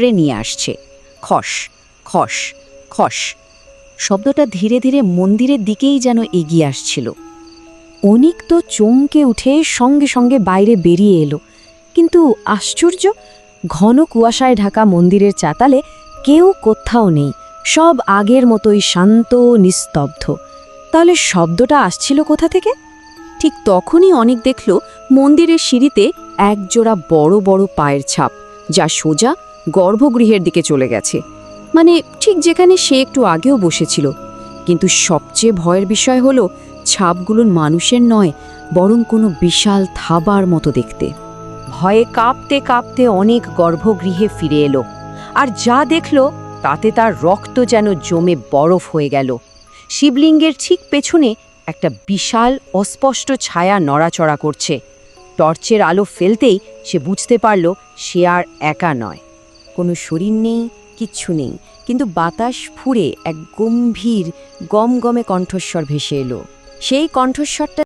নিয়ে আসছে। খস খস খস শব্দটা ধীরে ধীরে মন্দিরের দিকেই যেন এগিয়ে আসছিল। অনিক তো চমকে উঠে সঙ্গে সঙ্গে বাইরে বেরিয়ে এলো, কিন্তু আশ্চর্য, ঘন কুয়াশায় ঢাকা মন্দিরের চাতালে কেউ কোথাও নেই, সব আগের মতোই শান্ত নিস্তব্ধ। তাহলে শব্দটা আসছিল কোথা থেকে? ঠিক তখনই অনিক দেখল মন্দিরের সিঁড়িতে একজোড়া বড় বড় পায়ের ছাপ, যা সোজা গর্ভগৃহের দিকে চলে গেছে, মানে ঠিক যেখানে সে একটু আগেও বসেছিল। কিন্তু সবচেয়ে ভয়ের বিষয় হলো ছাপগুলো মানুষের নয়, বরং কোনো বিশাল থাবার মতো দেখতে। ভয়ে কাঁপতে কাঁপতে অনেক গর্ভগৃহে ফিরে এলো, আর যা দেখল তাতে তার রক্ত যেন জমে বরফ হয়ে গেল। শিবলিঙ্গের ঠিক পেছনে একটা বিশাল অস্পষ্ট ছায়া নড়াচড়া করছে। টর্চের আলো ফেলতেই সে বুঝতে পারল সে আর একা নয়। কোনো শরীর নেই, কিচ্ছু নেই, কিন্তু বাতাস ফুঁড়ে এক গম্ভীর গমগমে কণ্ঠস্বর ভেসে এলো। সেই কণ্ঠস্বরটা